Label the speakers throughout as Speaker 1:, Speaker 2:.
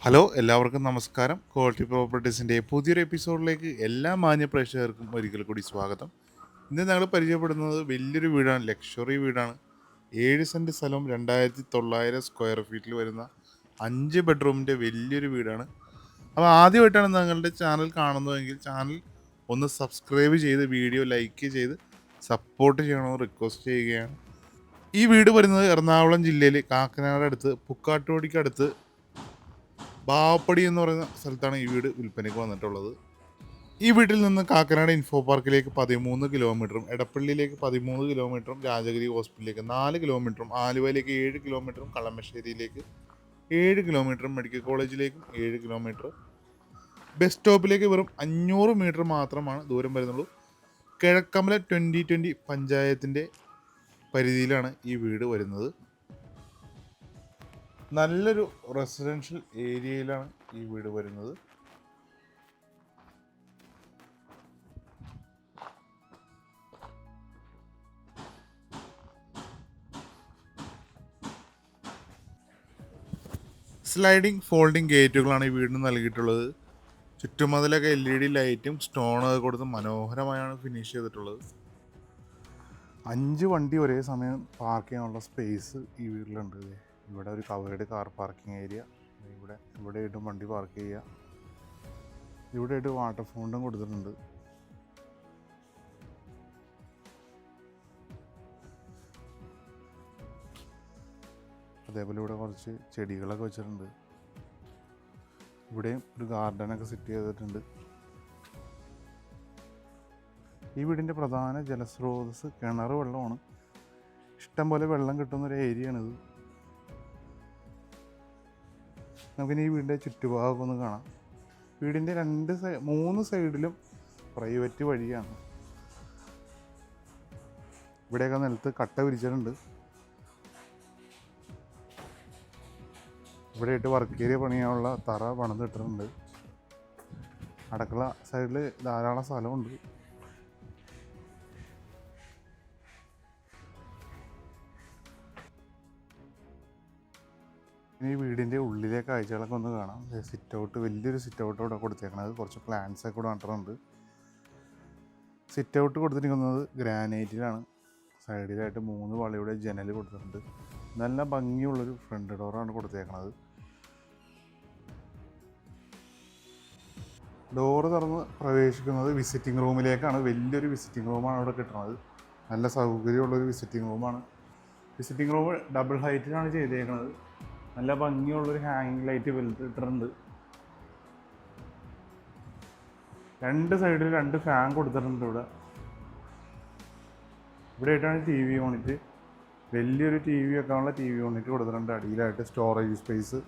Speaker 1: Hello എല്ലാവർക്കും നമസ്കാരം. Quality പ്രോപ്പർട്ടീസിൻ്റെ പുതിയൊരു എപ്പിസോഡിലേക്ക് എല്ലാ മാന്യ പ്രേക്ഷകർക്കും ഒരിക്കൽ കൂടി സ്വാഗതം. ഇന്ന് ഞങ്ങൾ പരിചയപ്പെടുന്നത് വലിയൊരു വീടാണ്, ലക്ഷറി വീടാണ്. 7 സെൻറ്റ് സ്ഥലം, 2900 സ്ക്വയർ ഫീറ്റിൽ വരുന്ന 5 ബെഡ്റൂമിൻ്റെ വലിയൊരു വീടാണ്. അപ്പോൾ ആദ്യമായിട്ടാണ് നിങ്ങളുടെ ചാനൽ കാണുന്നതെങ്കിൽ ചാനൽ ഒന്ന് സബ്സ്ക്രൈബ് ചെയ്ത് വീഡിയോ ലൈക്ക് ചെയ്ത് സപ്പോർട്ട് ചെയ്യണമെന്ന് റിക്വസ്റ്റ് ചെയ്യുകയാണ്. ഈ വീട് വരുന്നത് എറണാകുളം ജില്ലയിൽ കാക്കനാട് അടുത്ത് പുക്കാട്ടുപടിക്കടുത്ത് ബാവപ്പടി എന്ന് പറയുന്ന സ്ഥലത്താണ് ഈ വീട് വിൽപ്പനയ്ക്ക് വന്നിട്ടുള്ളത്. ഈ വീട്ടിൽ നിന്ന് കാക്കനാട് ഇൻഫോ പാർക്കിലേക്ക് 13 കിലോമീറ്ററും, എടപ്പള്ളിയിലേക്ക് 13 കിലോമീറ്ററും, രാജഗിരി ഹോസ്പിറ്റലിലേക്ക് 4 കിലോമീറ്ററും, ആലുവയിലേക്ക് 7 കിലോമീറ്ററും, കളമശ്ശേരിയിലേക്ക് 7 കിലോമീറ്ററും, മെഡിക്കൽ കോളേജിലേക്കും 7 കിലോമീറ്റർ, ബസ് സ്റ്റോപ്പിലേക്ക് വെറും 500 മീറ്റർ മാത്രമാണ് ദൂരം വരുന്നുള്ളൂ. കിഴക്കമ്പല 2020 പഞ്ചായത്തിൻ്റെ പരിധിയിലാണ് ഈ വീട് വരുന്നത്. നല്ലൊരു റെസിഡൻഷ്യൽ ഏരിയയിലാണ് ഈ വീട് വരുന്നത്. സ്ലൈഡിംഗ് ഫോൾഡിംഗ് ഗേറ്റുകളാണ് ഈ വീടിന് നൽകിയിട്ടുള്ളത്. ചുറ്റുമതിലൊക്കെ LED ലൈറ്റും സ്റ്റോണൊക്കെ കൊടുത്ത് മനോഹരമായാണ് ഫിനിഷ് ചെയ്തിട്ടുള്ളത്. 5 വണ്ടി ഒരേ സമയം പാർക്ക് ചെയ്യാനുള്ള സ്പേസ് ഈ വീട്ടിലുണ്ട്. ഇവിടെ ഒരു കവേർഡ് കാർ പാർക്കിംഗ് ഏരിയ, ഇവിടെയായിട്ടും വണ്ടി പാർക്ക് ചെയ്യുക. ഇവിടെയായിട്ട് വാട്ടർ ഫൗണ്ടൻ കൊടുത്തിട്ടുണ്ട്. അതേപോലെ ഇവിടെ കുറച്ച് ചെടികളൊക്കെ വെച്ചിട്ടുണ്ട്. ഇവിടെയും ഒരു ഗാർഡനൊക്കെ സെറ്റ് ചെയ്തിട്ടുണ്ട്. ഈ വീടിൻ്റെ പ്രധാന ജലസ്രോതസ് കിണർ വെള്ളമാണ്. ഇഷ്ടംപോലെ വെള്ളം കിട്ടുന്നൊരു ഏരിയയാണിത്. നമുക്കിനി ഈ വീടിൻ്റെ ചുറ്റുഭാഗമൊക്കെ ഒന്ന് കാണാം. വീടിൻ്റെ 3 സൈഡിലും പ്രൈവറ്റ് വഴിയാണ്. ഇവിടെയൊക്കെ നിലത്ത് കട്ട വിരിച്ചിട്ടുണ്ട്. ഇവിടെയായിട്ട് വർക്ക് ഏരിയ പണിയാനുള്ള തറ പണിതിട്ടിട്ടുണ്ട്. അടുക്കള സൈഡിൽ ധാരാളം സ്ഥലമുണ്ട്. ഇനി വീടിൻ്റെ ഉള്ളിലെ കാഴ്ചകളൊക്കെ ഒന്ന് കാണാം. സിറ്റ് ഔട്ട്, വലിയൊരു സിറ്റ് ഔട്ട് ഇവിടെ കൊടുത്തേക്കണത്. കുറച്ച് പ്ലാന്റ്സ് ഒക്കെ ഇവിടെ നട്ടിട്ടുണ്ട്. സിറ്റ് ഔട്ട് കൊടുത്തിരിക്കുന്നത് ഗ്രാനൈറ്റിലാണ്. സൈഡിലായിട്ട് 3 വളയുടെ ജനൽ കൊടുത്തിട്ടുണ്ട്. നല്ല ഭംഗിയുള്ളൊരു ഫ്രണ്ട് ഡോറാണ് കൊടുത്തേക്കണത്. ഡോറ് തുറന്ന് പ്രവേശിക്കുന്നത് വിസിറ്റിംഗ് റൂമിലേക്കാണ്. വലിയൊരു വിസിറ്റിംഗ് റൂമാണ് ഇവിടെ കിട്ടുന്നത്. നല്ല സൗകര്യമുള്ളൊരു വിസിറ്റിംഗ് റൂമാണ്. വിസിറ്റിംഗ് റൂം ഡബിൾ ഹൈറ്റിലാണ് ചെയ്തേക്കുന്നത്. നല്ല ഭംഗിയുള്ളൊരു ഹാങ്ങിങ് ലൈറ്റ് വലുതിട്ടിട്ടുണ്ട്. 2 സൈഡിൽ 2 ഫാൻ കൊടുത്തിട്ടുണ്ട്. ഇവിടെയായിട്ടാണ് TV യൂണിറ്റ്. വലിയൊരു TV വെക്കാനുള്ള TV യൂണിറ്റ് കൊടുത്തിട്ടുണ്ട്. അടിയിലായിട്ട് സ്റ്റോറേജ് സ്പേസ്.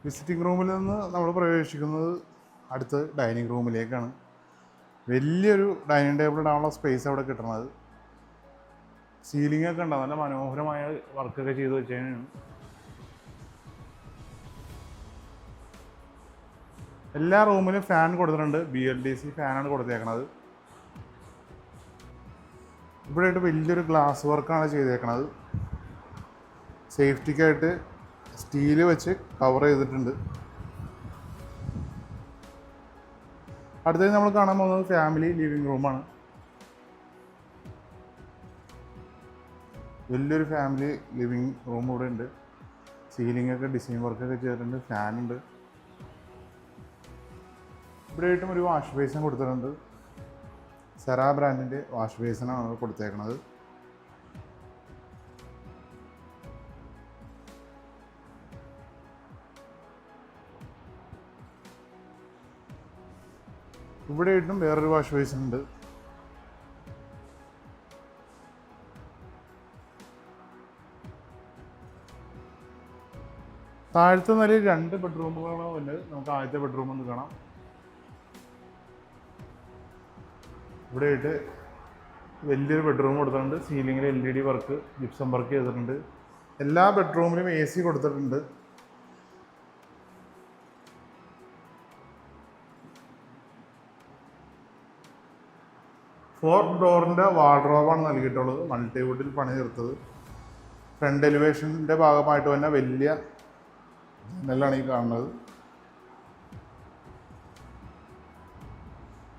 Speaker 1: വിസിറ്റിംഗ് റൂമിൽ നിന്ന് നമ്മൾ പ്രവേശിക്കുന്നത് അടുത്ത് ഡൈനിങ് റൂമിലേക്കാണ്. വലിയൊരു ഡൈനിങ് ടേബിൾ ഇടാനുള്ള സ്പേസ് അവിടെ കിട്ടുന്നത്. സീലിംഗ് ഒക്കെ ഉണ്ടാവും. നല്ല മനോഹരമായ വർക്കൊക്കെ ചെയ്ത് വെച്ചാണ്. എല്ലാ റൂമിലും ഫാൻ കൊടുത്തിട്ടുണ്ട്. BLDC ഫാനാണ് കൊടുത്തേക്കണത്. ഇവിടെയായിട്ട് വലിയൊരു ഗ്ലാസ് വർക്കാണ് ചെയ്തേക്കണത്. സേഫ്റ്റിക്കായിട്ട് സ്റ്റീല് വെച്ച് കവർ ചെയ്തിട്ടുണ്ട്. അടുത്തത് നമ്മൾ കാണാൻ പോകുന്നത് ഫാമിലി ലിവിങ് റൂമാണ്. വലിയൊരു ഫാമിലി ലിവിങ് റൂം ഇവിടെ ഉണ്ട്. സീലിംഗ് ഒക്കെ ഡിസൈൻ വർക്കൊക്കെ ചെയ്തിട്ടുണ്ട്. ഫാനുണ്ട്. ഇവിടെയായിട്ടും ഒരു വാഷ് ബേസിൻ കൊടുത്തിട്ടുണ്ട്. സെറാ ബ്രാൻഡിൻ്റെ വാഷ് ബേസിനാണ് കൊടുത്തേക്കണത്. ഇവിടെയായിട്ടും വേറൊരു വാഷ് ബേസിൻ ഉണ്ട്. താഴത്തെ നിലയിൽ 2 ബെഡ്റൂമുകളാണ് ഉണ്ട്. നമുക്ക് ആദ്യത്തെ ബെഡ്റൂം ഒന്ന് കാണാം. ഇവിടെയായിട്ട് വലിയൊരു ബെഡ്റൂം കൊടുത്തിട്ടുണ്ട്. സീലിങ്ങിൽ LED വർക്ക്, ജിപ്സം വർക്ക് ചെയ്തിട്ടുണ്ട്. എല്ലാ ബെഡ്റൂമിലും AC കൊടുത്തിട്ടുണ്ട്. 4 ഡോറിൻ്റെ വാർഡ്രോബാണ് നൽകിയിട്ടുള്ളത്. മൾട്ടിവുഡിൽ പണി തീർത്തത്. ഫ്രണ്ട് എലിവേഷൻ്റെ ഭാഗമായിട്ട് തന്നെ വലിയ ജനലാണ് ഈ കാണുന്നത്.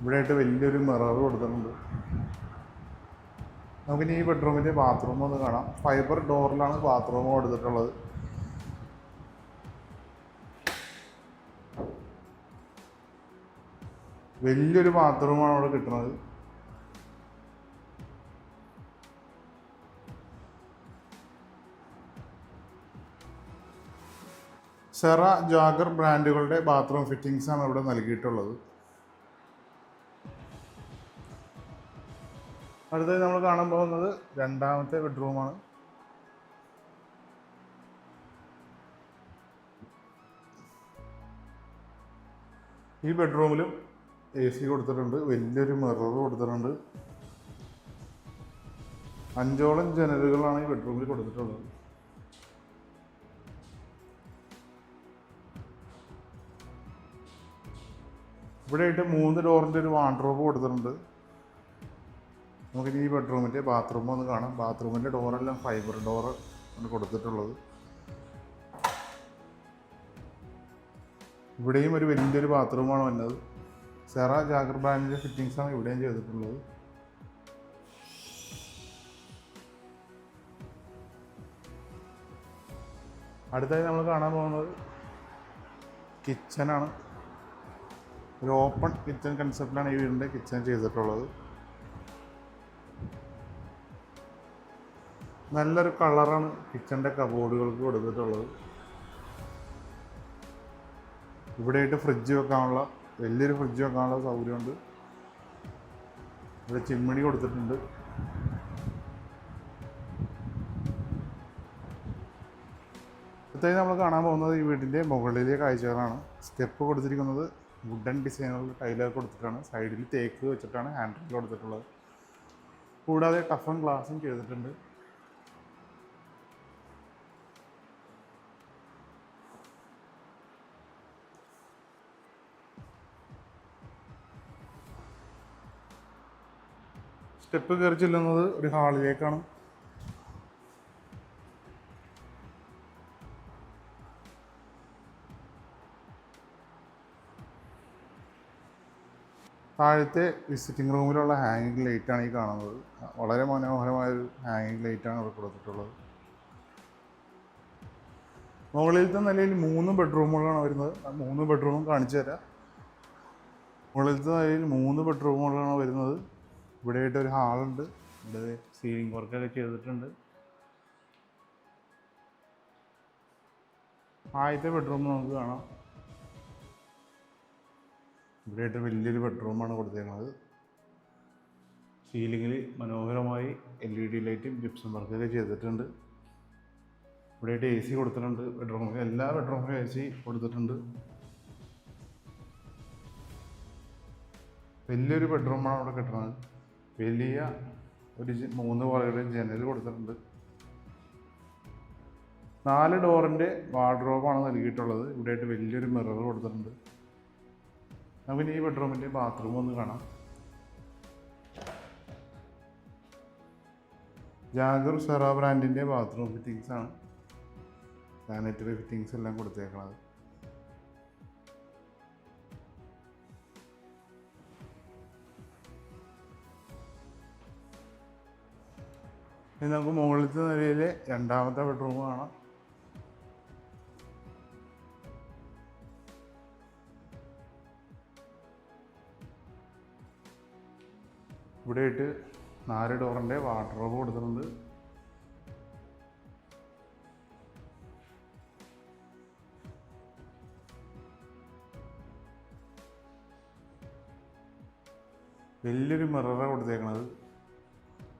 Speaker 1: ഇവിടെയായിട്ട് വലിയൊരു മിറർ കൊടുത്തിട്ടുണ്ട്. നമുക്കിനി ഈ ബെഡ്റൂമിൻ്റെ ബാത്റൂം ഒന്ന് കാണാം. ഫൈബർ ഡോറിലാണ് ബാത്റൂം കൊടുത്തിട്ടുള്ളത്. വലിയൊരു ബാത്റൂമാണ് അവിടെ കിട്ടുന്നത്. സെറ, ജാഗർ ബ്രാൻഡുകളുടെ ബാത്റൂം ഫിറ്റിംഗ്സ് ആണ് ഇവിടെ നൽകിയിട്ടുള്ളത്. അടുത്തത് നമ്മൾ കാണാൻ പോകുന്നത് രണ്ടാമത്തെ ബെഡ്റൂമാണ്. ഈ ബെഡ്റൂമിലും AC കൊടുത്തിട്ടുണ്ട്. വലിയൊരു മിറർ കൊടുത്തിട്ടുണ്ട്. 5ഓളം ജനലുകളാണ് ഈ ബെഡ്റൂമിൽ കൊടുത്തിട്ടുള്ളത്. ഇവിടെയായിട്ട് 3 ഡോറിൻ്റെ ഒരു വാർഡ്രോബ് കൊടുത്തിട്ടുണ്ട്. നമുക്കിനി ഈ ബെഡ്റൂമിൻ്റെ ബാത്റൂം ഒന്ന് കാണാം. ബാത്റൂമിൻ്റെ ഡോറെല്ലാം ഫൈബർ ഡോറ് ആണ് കൊടുത്തിട്ടുള്ളത്. ഇവിടെയും ഒരു വലിയൊരു ബാത്റൂമാണ് വന്നത്. സെറ, ജാഗർ ബ്രാൻഡിൻ്റെ ഫിറ്റിങ്സാണ് ഇവിടെയും ചെയ്തിട്ടുള്ളത്. അടുത്തായി നമ്മൾ കാണാൻ പോകുന്നത് കിച്ചനാണ്. ഒരു ഓപ്പൺ കിച്ചൺ കൺസെപ്റ്റിലാണ് ഈ വീടിൻ്റെ കിച്ചൺ ചെയ്തിട്ടുള്ളത്. നല്ലൊരു കളറാണ് കിച്ചൻ്റെ കബോർഡുകൾക്ക് കൊടുത്തിട്ടുള്ളത്. ഇവിടെയായിട്ട് ഫ്രിഡ്ജ് വെക്കാനുള്ള വലിയൊരു ഫ്രിഡ്ജ് വെക്കാനുള്ള സൗകര്യമുണ്ട്. ഇവിടെ ചിമ്മിണി കൊടുത്തിട്ടുണ്ട്. അടുത്തായി നമ്മൾ കാണാൻ പോകുന്നത് ഈ വീടിൻ്റെ മുകളിലെ കാഴ്ചകളാണ്. സ്റ്റെപ്പ് കൊടുത്തിരിക്കുന്നത് വുഡൻ ഡിസൈനുകളുടെ ടൈലൊക്കെ കൊടുത്തിട്ടാണ്. സൈഡിൽ തേക്ക് വെച്ചിട്ടാണ് ഹാൻഡിൽ കൊടുത്തിട്ടുള്ളത്. കൂടാതെ ടഫൻ ഗ്ലാസും ചെയ്തിട്ടുണ്ട്. സ്റ്റെപ്പ് കയറി ചെല്ലുന്നത് ഒരു ഹാളിലേക്കാണ്. താഴത്തെ വിസിറ്റിംഗ് റൂമിലുള്ള ഹാങ്ങിങ് ലൈറ്റാണ് ഈ കാണുന്നത്. വളരെ മനോഹരമായൊരു ഹാങ്ങിങ് ലൈറ്റാണ് ഇവിടെ കൊടുത്തിട്ടുള്ളത്. മുകളിലത്തെ നിലയിൽ 3 ബെഡ്റൂമുകളാണ് വരുന്നത്. 3 ബെഡ്റൂമും കാണിച്ചു തരാം. മുകളിലത്തെ നിലയിൽ 3 ബെഡ്റൂമുകളാണ് വരുന്നത്. ഇവിടെയായിട്ട് ഒരു ഹാളുണ്ട്. ഇവിടെ സീലിംഗ് വർക്കൊക്കെ ചെയ്തിട്ടുണ്ട്. ആദ്യത്തെ ബെഡ്റൂം നമുക്ക് കാണാം. ഇവിടെയായിട്ട് വലിയൊരു ബെഡ്റൂമാണ് കൊടുത്തേക്കുന്നത്. സീലിങ്ങിൽ മനോഹരമായി LED ലൈറ്റും ജിപ്സം വർക്കൊക്കെ ചെയ്തിട്ടുണ്ട്. ഇവിടെയായിട്ട് AC കൊടുത്തിട്ടുണ്ട്. ബെഡ്റൂമിൽ എല്ലാ ബെഡ്റൂമിലും AC കൊടുത്തിട്ടുണ്ട്. വലിയൊരു ബെഡ്റൂമാണ് അവിടെ കിട്ടുന്നത്. വലിയ ഒരു 3 വളയുടെ ജനൽ കൊടുത്തിട്ടുണ്ട്. 4 ഡോറിൻ്റെ വാർഡ്രോബാണ് നൽകിയിട്ടുള്ളത്. ഇവിടെയായിട്ട് വലിയൊരു മിറർ കൊടുത്തിട്ടുണ്ട്. നമുക്കിനി ഈ ബെഡ്റൂമിൻ്റെ ബാത്റൂം ഒന്ന് കാണാം. ജാഗർ സെറ ബ്രാൻഡിൻ്റെ ബാത്റൂം ഫിറ്റിങ്സാണ്. സാനിറ്ററി ഫിറ്റിങ്സ് എല്ലാം കൊടുത്തേക്കുന്നത്. ഇനി നമുക്ക് മുകളിലത്തെ നിലയിലെ രണ്ടാമത്തെ ബെഡ്റൂം കാണാം. ഇവിടെയായിട്ട് 4 ഡോറിൻ്റെ വാർഡ്രോബ് കൊടുത്തിട്ടുണ്ട്. വലിയൊരു മിററാണ് കൊടുത്തേക്കണത്.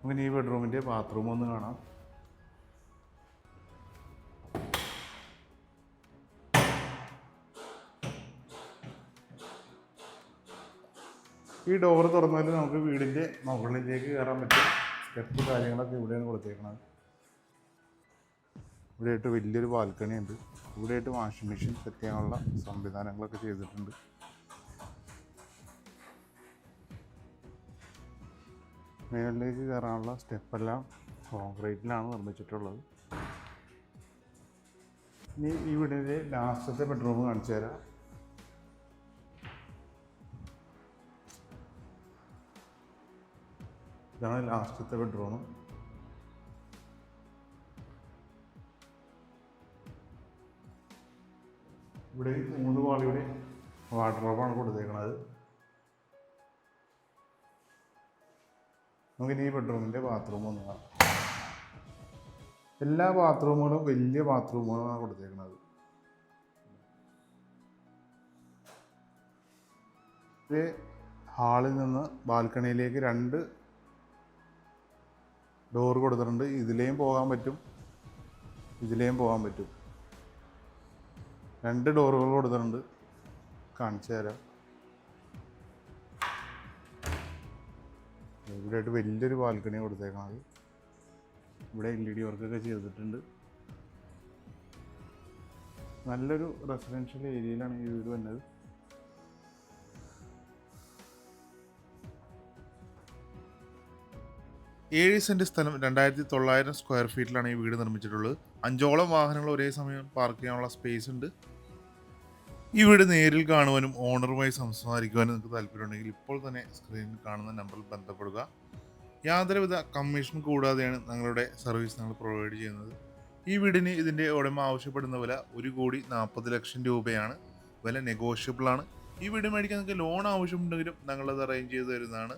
Speaker 1: നമുക്ക് ഈ ബെഡ്റൂമിൻ്റെ ബാത്റൂം ഒന്ന് കാണാം. ഈ ഡോറ് തുറന്നാൽ നമുക്ക് വീടിൻ്റെ മുകളിലേക്ക് കയറാൻ പറ്റും. സ്റ്റെപ്പ് കാര്യങ്ങളൊക്കെ ഇവിടെയാണ് കൊടുത്തേക്കുന്നത്. ഇവിടെയായിട്ട് വലിയൊരു ബാൽക്കണി ഉണ്ട്. ഇവിടെയായിട്ട് വാഷിംഗ് മെഷീൻ സെറ്റ് ചെയ്യാനുള്ള സംവിധാനങ്ങളൊക്കെ ചെയ്തിട്ടുണ്ട്. മേളിലേക്ക് കയറാനുള്ള സ്റ്റെപ്പെല്ലാം കോൺക്രീറ്റിലാണ് നിർമ്മിച്ചിട്ടുള്ളത്. ഇനി ഈ വീടിൻ്റെ ലാസ്റ്റത്തെ ബെഡ്റൂം കാണിച്ചു തരാം. ഇതാണ് ലാസ്റ്റത്തെ ബെഡ്റൂം. ഇവിടെ 3 പാളിയുടെ വാർഡ്രോബാണ് കൊടുത്തേക്കുന്നത്. നമുക്കിനി ഈ ബെഡ്റൂമിൻ്റെ ബാത്റൂം ഒന്ന് കാണാം. എല്ലാ ബാത്റൂമുകളും വലിയ ബാത്റൂമുകളാണ് കൊടുത്തേക്കുന്നത്. ഇത് ഹാളിൽ നിന്ന് ബാൽക്കണിയിലേക്ക് 2 ഡോർ കൊടുത്തിട്ടുണ്ട്. ഇതിലേയും പോകാൻ പറ്റും, ഇതിലേയും പോകാൻ പറ്റും. 2 ഡോറുകൾ കൊടുത്തിട്ടുണ്ട്. കാണിച്ചു തരാം. ഇവിടെയായിട്ട് വലിയൊരു ബാൽക്കണി കൊടുത്തേക്കുന്നത്. ഇവിടെ LED വർക്കൊക്കെ ചെയ്തിട്ടുണ്ട്. നല്ലൊരു റെസിഡൻഷ്യൽ ഏരിയയിലാണ് ഈ വീട് വന്നത്. ഏഴ് സെൻറ്റ് സ്ഥലം 2900 സ്ക്വയർ ഫീറ്റിലാണ് ഈ വീട് നിർമ്മിച്ചിട്ടുള്ളത്. 5ഓളം വാഹനങ്ങൾ ഒരേ സമയം പാർക്ക് ചെയ്യാനുള്ള സ്പേസ് ഉണ്ട്. ഈ വീട് നേരിൽ കാണുവാനും ഓണറുമായി സംസാരിക്കുവാനും നിങ്ങൾക്ക് താല്പര്യമുണ്ടെങ്കിൽ ഇപ്പോൾ തന്നെ സ്ക്രീനിൽ കാണുന്ന നമ്പറിൽ ബന്ധപ്പെടുക. യാതൊരുവിധ കമ്മീഷൻ കൂടാതെയാണ് ഞങ്ങളുടെ സർവീസ് ഞങ്ങൾ പ്രൊവൈഡ് ചെയ്യുന്നത്. ഈ വീടിന് ഇതിൻ്റെ ഉടമ ആവശ്യപ്പെടുന്ന വില 1,40,00,000 രൂപയാണ്. വില നെഗോഷ്യബിളാണ്. ഈ വീട് മേടിക്കാൻ നിങ്ങൾക്ക് ലോൺ ആവശ്യമുണ്ടെങ്കിലും ഞങ്ങളത് അറേഞ്ച് ചെയ്ത് തരുന്നതാണ്.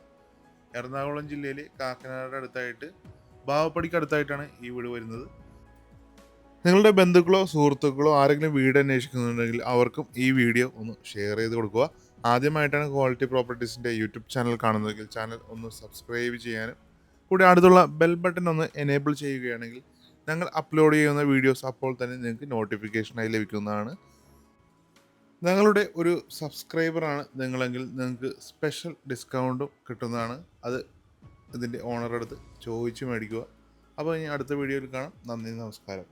Speaker 1: എറണാകുളം ജില്ലയിലെ കാക്കനാട് അടുത്തായിട്ട് ബാവപ്പടിക്ക് അടുത്തായിട്ടാണ് ഈ വീട് വരുന്നത്. നിങ്ങളുടെ ബന്ധുക്കളോ സുഹൃത്തുക്കളോ ആരെങ്കിലും വീട് അന്വേഷിക്കുന്നുണ്ടെങ്കിൽ അവർക്കും ഈ വീഡിയോ ഒന്ന് ഷെയർ ചെയ്ത് കൊടുക്കുക. ആദ്യമായിട്ടാണ് ക്വാളിറ്റി പ്രോപ്പർട്ടീസിൻ്റെ യൂട്യൂബ് ചാനൽ കാണുന്നതെങ്കിൽ ചാനൽ ഒന്ന് സബ്സ്ക്രൈബ് ചെയ്യാനും കൂടി അടുത്തുള്ള ബെൽ ബട്ടൺ ഒന്ന് എനേബിൾ ചെയ്യുകയാണെങ്കിൽ ഞങ്ങൾ അപ്ലോഡ് ചെയ്യുന്ന വീഡിയോസ് അപ്പോൾ തന്നെ നിങ്ങൾക്ക് നോട്ടിഫിക്കേഷനായി ലഭിക്കുന്നതാണ്. ഞങ്ങളുടെ ഒരു സബ്സ്ക്രൈബറാണ് നിങ്ങളെങ്കിൽ നിങ്ങൾക്ക് സ്പെഷ്യൽ ഡിസ്കൗണ്ടും കിട്ടുന്നതാണ്. അത് ഇതിൻ്റെ ഓണറുടെ അടുത്ത് ചോദിച്ച് മേടിക്കുക. അപ്പോൾ ഇനി അടുത്ത വീഡിയോയിൽ കാണാം. നന്ദി, നമസ്കാരം.